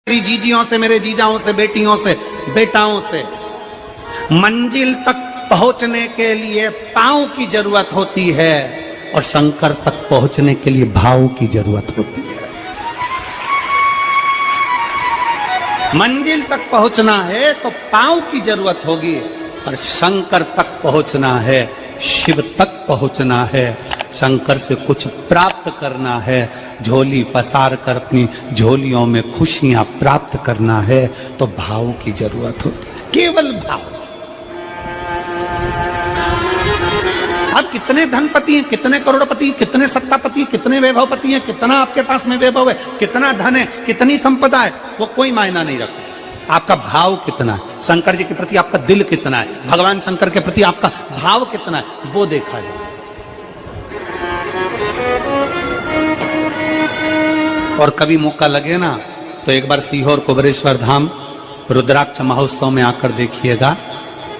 मेरी जीजियों से, मेरे जीजाओं से, बेटियों से, बेटाओं से। मंजिल तक पहुंचने के लिए पांव की जरूरत होती है और शंकर तक पहुंचने के लिए भाव की जरूरत होती है। मंजिल तक पहुंचना है तो पांव की जरूरत होगी और शंकर तक पहुंचना है, शिव तक पहुंचना है, शंकर से कुछ प्राप्त करना है, झोली पसार कर अपनी झोलियों में खुशियां प्राप्त करना है तो भाव की जरूरत होती है, केवल भाव। अब कितने धनपति हैं, कितने करोड़पति हैं, कितने सत्तापति हैं, कितने वैभवपति हैं, कितना आपके पास में वैभव है, कितना धन है, कितनी संपदा है, वो कोई मायना नहीं रखता। आपका भाव कितना है, शंकर जी के प्रति आपका दिल कितना है, भगवान शंकर के प्रति आपका भाव कितना है, वो देखा जाए। और कभी मौका लगे ना तो एक बार सीहोर कुबेरेश्वर धाम रुद्राक्ष महोत्सव में आकर देखिएगा।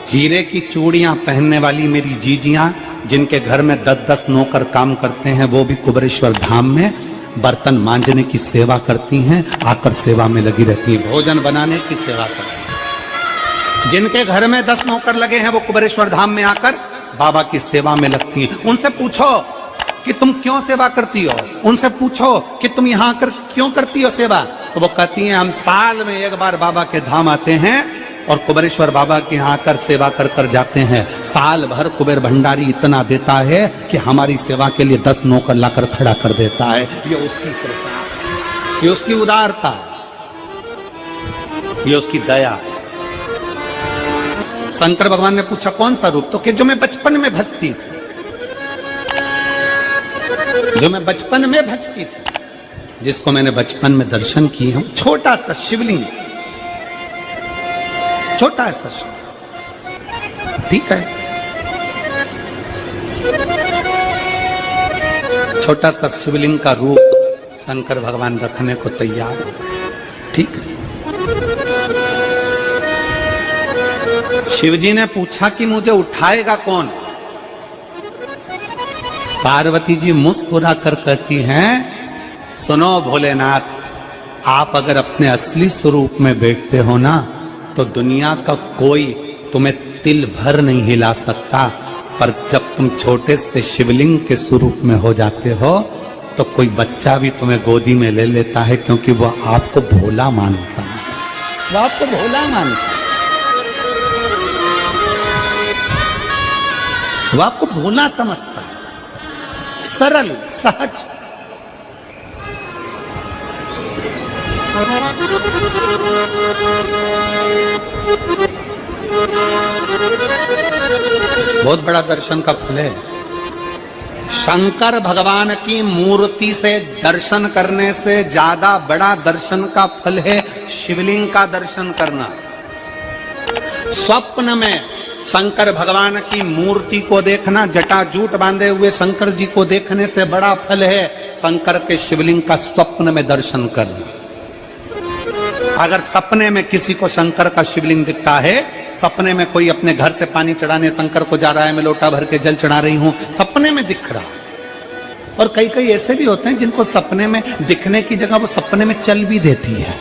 हीरे की चूड़ियां पहनने वाली मेरी जीजियां, जिनके घर में 10-10 नौकर काम करते हैं, वो भी कुबेरेश्वर धाम में बर्तन मांजने की सेवा करती हैं, आकर सेवा में लगी रहती हैं, भोजन बनाने की सेवा करती हैं। जिनके घर में 10 नौकर लगे हैं वो कुबेरेश्वर धाम में आकर बाबा की सेवा में लगती हैं। उनसे पूछो कि तुम क्यों सेवा करती हो, उनसे पूछो कि तुम यहाँ आकर क्यों करती हो सेवा, तो वो कहती हैं हम साल में एक बार बाबा के धाम आते हैं और कुबेरेश्वर बाबा के यहाँ आकर सेवा कर कर जाते हैं। साल भर कुबेर भंडारी इतना देता है कि हमारी सेवा के लिए 10 नौकर लाकर खड़ा कर देता है। ये उसकी कृपा, ये उसकी उदारता, ये उसकी दया। शंकर भगवान ने पूछा कौन सा रूप, तो कि जो मैं बचपन में भजती थी, जो मैं बचपन में भजती थी, जिसको मैंने बचपन में दर्शन किए हैं, छोटा सा शिवलिंग, छोटा सा शिवलिंग, ठीक है, छोटा सा शिवलिंग का रूप शंकर भगवान रखने को तैयार हो, ठीक है। शिवजी ने पूछा कि मुझे उठाएगा कौन। पार्वती जी मुस्कुरा कर कहती हैं, सुनो भोलेनाथ, आप अगर अपने असली स्वरूप में बैठते हो ना तो दुनिया का कोई तुम्हें तिल भर नहीं हिला सकता, पर जब तुम छोटे से शिवलिंग के स्वरूप में हो जाते हो तो कोई बच्चा भी तुम्हें गोदी में ले लेता है, क्योंकि वो आपको भोला मानता है, वो आपको भोला मानता है, वो आपको भोला समझता है, सरल सहज। बहुत बड़ा दर्शन का फल है। शंकर भगवान की मूर्ति से दर्शन करने से ज्यादा बड़ा दर्शन का फल है शिवलिंग का दर्शन करना। स्वप्न में शंकर भगवान की मूर्ति को देखना, जटाजूट बांधे हुए शंकर जी को देखने से बड़ा फल है शंकर के शिवलिंग का स्वप्न में दर्शन करना। अगर सपने में किसी को शंकर का शिवलिंग दिखता है, सपने में कोई अपने घर से पानी चढ़ाने शंकर को जा रहा है, मैं लोटा भर के जल चढ़ा रही हूं, सपने में दिख रहा। और कई कई ऐसे भी होते हैं जिनको सपने में दिखने की जगह वो सपने में चल भी देती है।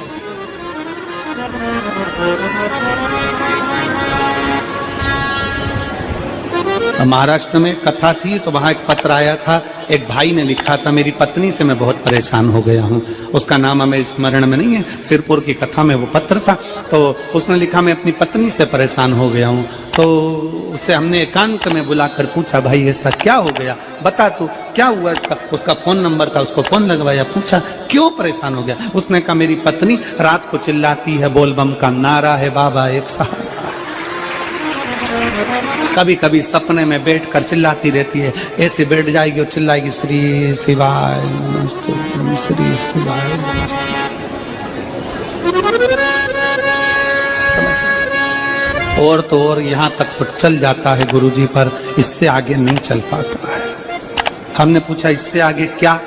महाराष्ट्र में कथा थी तो वहां एक पत्र आया था, एक भाई ने लिखा था, मेरी पत्नी से मैं बहुत परेशान हो गया हूं। उसका नाम हमें स्मरण में नहीं है, सिरपुर की कथा में वो पत्र था। तो उसने लिखा मैं अपनी पत्नी से परेशान हो गया हूं। तो उसे हमने एकांत में बुलाकर पूछा, भाई ऐसा क्या हो गया, बता तू क्या हुआ। उसका फोन नंबर था, उसको फोन लगवाया, पूछा क्यों परेशान हो गया। उसने कहा मेरी पत्नी रात को चिल्लाती है, बोल बम का नारा है बाबा एक सहारा। कभी कभी सपने में बैठकर चिल्लाती रहती है, ऐसे बैठ जाएगी और चिल्लाएगी श्री शिवाय नमस्तुभ्यं, श्री शिवाय नमस्तुभ्यं। और तो और यहाँ तक तो चल जाता है गुरुजी, पर इससे आगे नहीं चल पाता है। हमने पूछा इससे आगे क्या।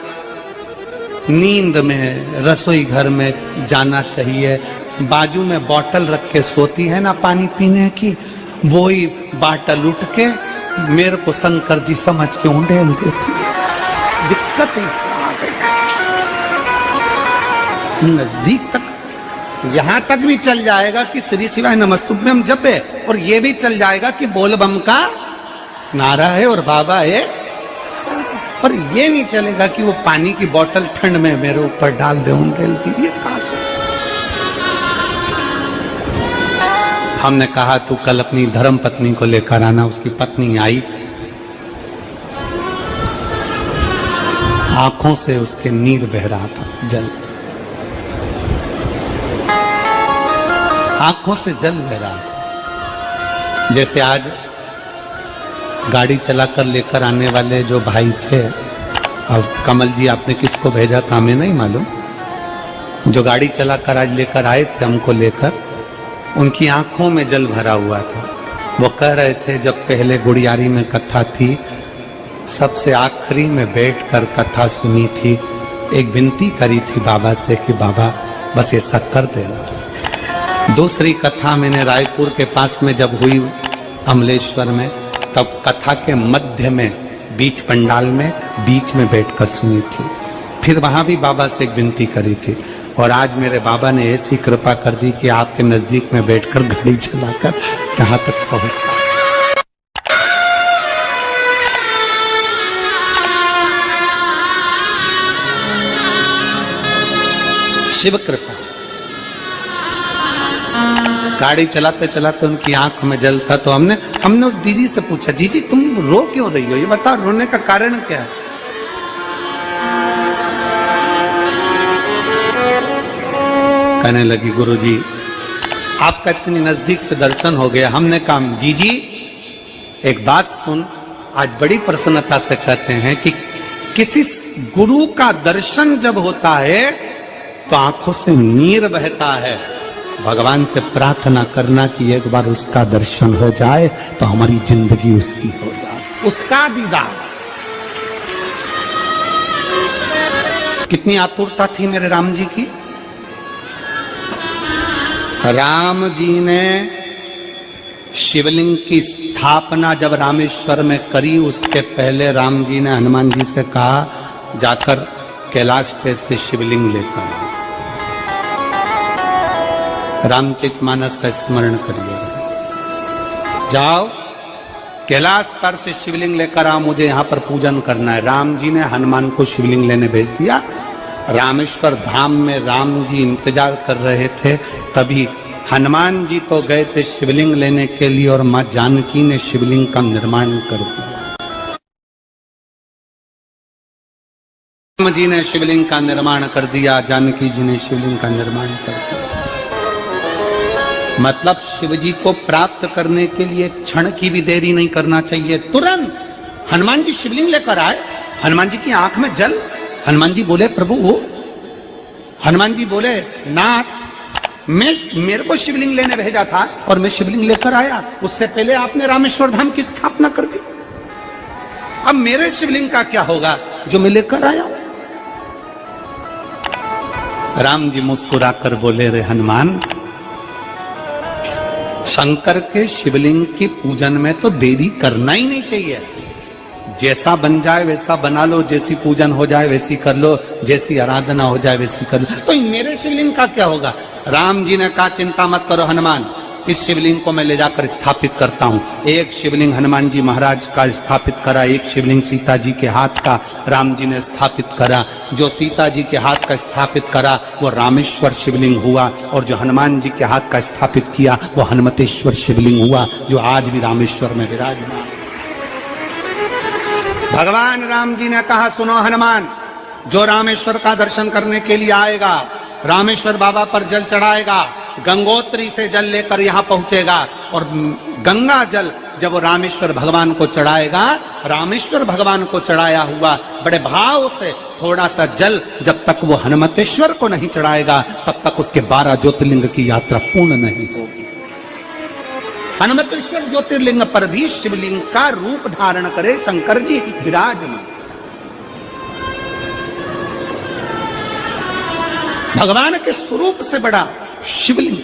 नींद में रसोई घर में जाना चाहिए, बाजू में बोतल रख के सोती है ना पानी पीने की, वो ही बाटल उठ के मेरे को शंकर जी समझ के उंडेल देती है। दिक्कत ही नजदीक तक यहां तक भी चल जाएगा कि श्री शिवाय नमस्तुभ्यम जप है, और ये भी चल जाएगा कि बोल बम का नारा है और बाबा है, पर ये नहीं चलेगा कि वो पानी की बोतल ठंड में मेरे ऊपर डाल दे उनके लिए। हमने कहा तू कल अपनी धर्म पत्नी को लेकर आना। उसकी पत्नी आई, आंखों से उसके नीर बह रहा था, जल, आंखों से जल बह रहा था। जैसे आज गाड़ी चलाकर लेकर आने वाले जो भाई थे, अब कमल जी आपने किसको भेजा था हमें नहीं मालूम, जो गाड़ी चलाकर आज लेकर आए थे हमको लेकर, उनकी आंखों में जल भरा हुआ था। वो कह रहे थे जब पहले गुड़ियारी में कथा थी, सबसे आखिरी में बैठकर कथा सुनी थी, एक विनती करी थी बाबा से कि बाबा बस ऐसा कर देना। दूसरी कथा मैंने रायपुर के पास में जब हुई अमलेश्वर में, तब कथा के मध्य में बीच पंडाल में बीच में बैठकर सुनी थी। फिर वहां भी बाबा से एक विनती करी थी, और आज मेरे बाबा ने ऐसी कृपा कर दी कि आपके नजदीक में बैठकर गाड़ी चलाकर यहां तक पहुंचा। शिव कृपा। गाड़ी चलाते चलाते उनकी आंख में जल था, तो हमने उस दीदी से पूछा, जी तुम रो क्यों रही हो, ये बताओ, रोने का कारण क्या है? कहने लगी गुरुजी आपका इतनी नजदीक से दर्शन हो गया। हमने कहा जी एक बात सुन, आज बड़ी प्रसन्नता से कहते हैं कि किसी गुरु का दर्शन जब होता है तो आंखों से नीर बहता है। भगवान से प्रार्थना करना कि एक बार उसका दर्शन हो जाए तो हमारी जिंदगी उसकी हो जाए, उसका दीदार। कितनी आतुरता थी मेरे राम जी की। राम जी ने शिवलिंग की स्थापना जब रामेश्वर में करी, उसके पहले राम जी ने हनुमान जी से कहा जाकर कैलाश पे से शिवलिंग लेकर आओ। रामचरितमानस का स्मरण करिए, जाओ कैलाश पर से शिवलिंग लेकर आओ, मुझे यहाँ पर पूजन करना है। राम जी ने हनुमान को शिवलिंग लेने भेज दिया। रामेश्वर धाम में राम जी इंतजार कर रहे थे, तभी हनुमान जी तो गए थे शिवलिंग लेने के लिए, और मां जानकी ने शिवलिंग का निर्माण कर दिया। राम जी ने शिवलिंग का निर्माण कर दिया, जानकी जी ने शिवलिंग का निर्माण कर दिया। मतलब शिव जी को प्राप्त करने के लिए क्षण की भी देरी नहीं करना चाहिए, तुरंत हनुमान जी शिवलिंग लेकर आए। हनुमान जी की आंख में जल। हनुमान जी बोले प्रभु वो, हनुमान जी बोले नाथ मेरे को शिवलिंग लेने भेजा था और मैं शिवलिंग लेकर आया, उससे पहले आपने रामेश्वर धाम की स्थापना कर दी, अब मेरे शिवलिंग का क्या होगा जो मैं लेकर आया। राम जी मुस्कुराकर बोले रे हनुमान, शंकर के शिवलिंग की पूजन में तो देरी करना ही नहीं चाहिए। जैसा बन जाए वैसा बना लो, जैसी पूजन हो जाए वैसी कर लो, जैसी आराधना हो जाए वैसी कर लो, तो मेरे शिवलिंग का क्या होगा। राम जी ने कहा चिंता मत करो हनुमान, इस शिवलिंग को मैं ले जाकर स्थापित करता हूँ। एक शिवलिंग हनुमान जी महाराज का स्थापित करा, एक शिवलिंग सीता जी के हाथ का राम जी ने स्थापित करा। जो सीता जी के हाथ का स्थापित करा वो रामेश्वर शिवलिंग हुआ, और जो हनुमान जी के हाथ का स्थापित किया वो हनुमतेश्वर शिवलिंग हुआ, जो आज भी रामेश्वर में विराजमान। भगवान राम जी ने कहा सुनो हनुमान, जो रामेश्वर का दर्शन करने के लिए आएगा, रामेश्वर बाबा पर जल चढ़ाएगा, गंगोत्री से जल लेकर यहाँ पहुंचेगा, और गंगा जल जब वो रामेश्वर भगवान को चढ़ाएगा, रामेश्वर भगवान को चढ़ाया हुआ बड़े भाव से थोड़ा सा जल जब तक वो हनुमतेश्वर को नहीं चढ़ाएगा, तब तक उसके 12 ज्योतिर्लिंग की यात्रा पूर्ण नहीं होगी। हनुमतेश्वर ज्योतिर्लिंग पर भी शिवलिंग का रूप धारण करे शंकर जी विराजमान। भगवान के स्वरूप से बड़ा शिवलिंग,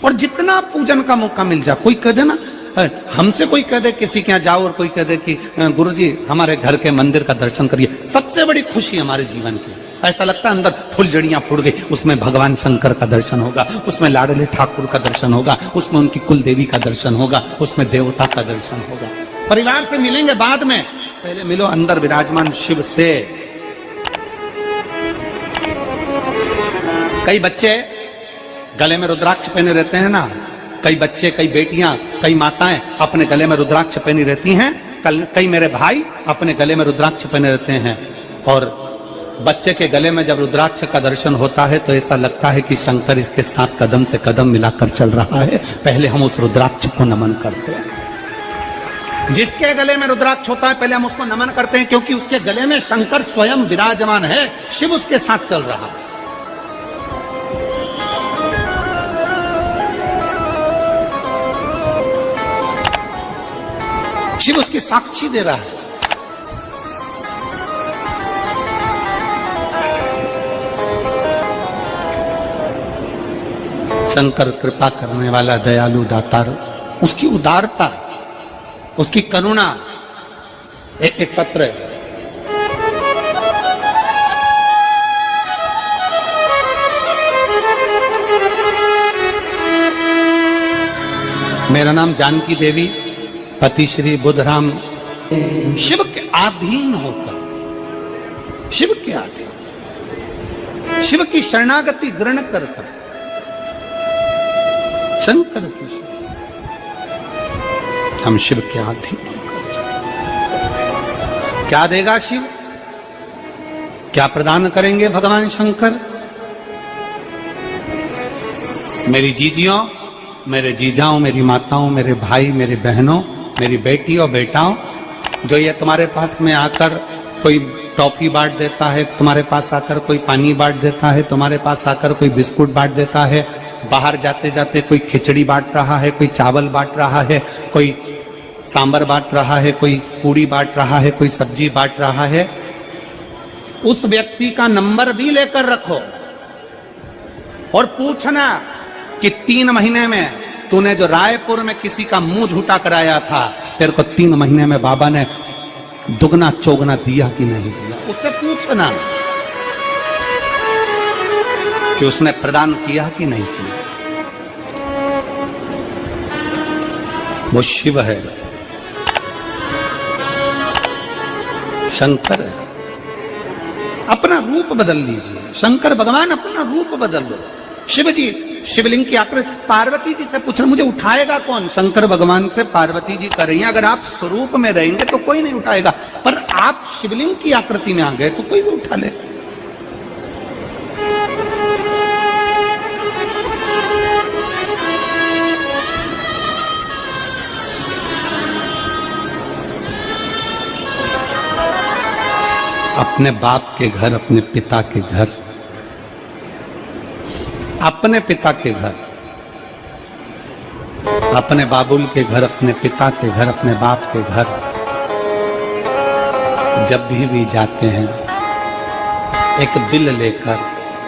और जितना पूजन का मौका मिल जाए, कोई कह दे ना, हमसे कोई कह दे किसी के यहाँ जाओ और कोई कह दे कि गुरुजी हमारे घर के मंदिर का दर्शन करिए, सबसे बड़ी खुशी हमारे जीवन की। ऐसा लगता है अंदर फुलझड़ियां फूट गई, उसमें भगवान शंकर का दर्शन होगा, उसमें लाडले ठाकुर का दर्शन होगा, उसमें उनकी कुल देवी का दर्शन होगा, उसमें देवता का दर्शन होगा। परिवार से मिलेंगे बाद में, पहले मिलो अंदर विराजमान शिव से। कई बच्चे गले में रुद्राक्ष पहने रहते हैं ना, कई बच्चे, कई बेटियां, कई माताएं अपने गले में रुद्राक्ष पहनी रहती हैं, कई मेरे भाई अपने गले में रुद्राक्ष पहने रहते हैं। और बच्चे के गले में जब रुद्राक्ष का दर्शन होता है तो ऐसा लगता है कि शंकर इसके साथ कदम से कदम मिलाकर चल रहा है। पहले हम उस रुद्राक्ष को नमन करते हैं। जिसके गले में रुद्राक्ष होता है पहले हम उसको नमन करते हैं, क्योंकि उसके गले में शंकर स्वयं विराजमान है, शिव उसके साथ चल रहा है। शिव उसकी साक्षी दे रहा है। शंकर कृपा करने वाला दयालु दातार, उसकी उदारता, उसकी करुणा। एक पत्र है, मेरा नाम जानकी देवी, पति श्री बुधराम, शिव के अधीन होकर, शिव के अधीन, शिव की शरणागति ग्रहण कर शंकर की, हम शिव के अधीन होकर क्या देगा शिव, क्या प्रदान करेंगे भगवान शंकर। मेरी जीजियों, मेरे जीजाओं, मेरी माताओं, मेरे भाई, मेरे बहनों, मेरी बेटी और बेटाओं, जो ये तुम्हारे पास में आकर कोई टॉफी बांट देता है, तुम्हारे पास आकर कोई पानी बांट देता है, तुम्हारे पास आकर कोई बिस्कुट बांट देता है, बाहर जाते जाते कोई खिचड़ी बांट रहा है, कोई चावल बांट रहा है, कोई सांबर बांट रहा है, कोई पूड़ी बांट रहा है, कोई सब्जी बांट रहा है, उस व्यक्ति का नंबर भी लेकर रखो और पूछना कि 3 महीने में तूने जो रायपुर में किसी का मुंह झूठा कराया था, तेरे को 3 महीने में बाबा ने दुगना चौगना दिया कि नहीं दिया। उससे पूछना कि उसने प्रदान किया कि नहीं किया। वो शिव है, शंकर है। अपना रूप बदल लीजिए, शंकर भगवान अपना रूप बदल लो। शिव जी शिवलिंग की आकृति, पार्वती जी से पूछ रहे मुझे उठाएगा कौन, शंकर भगवान से पार्वती जी कर रही हैं, अगर आप स्वरूप में रहेंगे तो कोई नहीं उठाएगा, पर आप शिवलिंग की आकृति में आ गए तो कोई भी उठा ले। अपने बाप के घर, अपने पिता के घर, अपने पिता के घर, अपने बाबुल के घर, अपने पिता के घर, अपने बाप के घर जब भी जाते हैं एक दिल लेकर,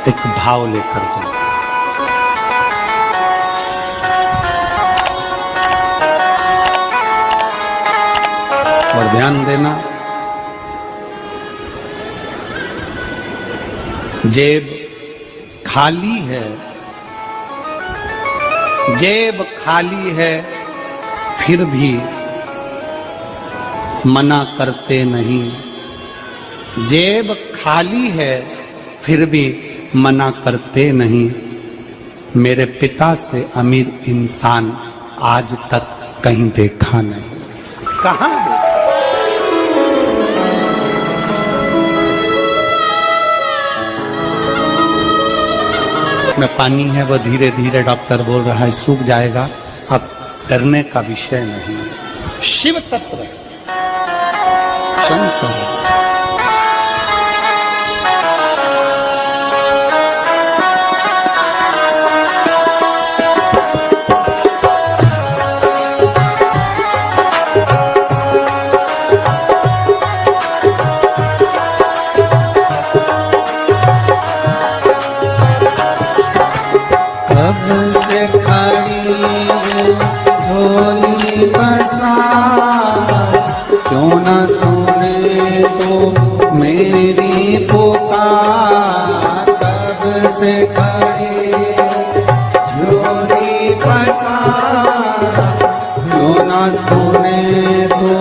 एक भाव लेकर जाते। और ध्यान देना, जेब खाली है, जेब खाली है, फिर भी मना करते नहीं। जेब खाली है, फिर भी मना करते नहीं। मेरे पिता से अमीर इंसान आज तक कहीं देखा नहीं। कहां में पानी है, वो धीरे धीरे डॉक्टर बोल रहा है सूख जाएगा, अब डरने का विषय नहीं। शिव तत्व शंकर, क्यों न सुने तो मैं मेरी पुकार कब से खड़ी झोली पसार, क्यों न सुने तो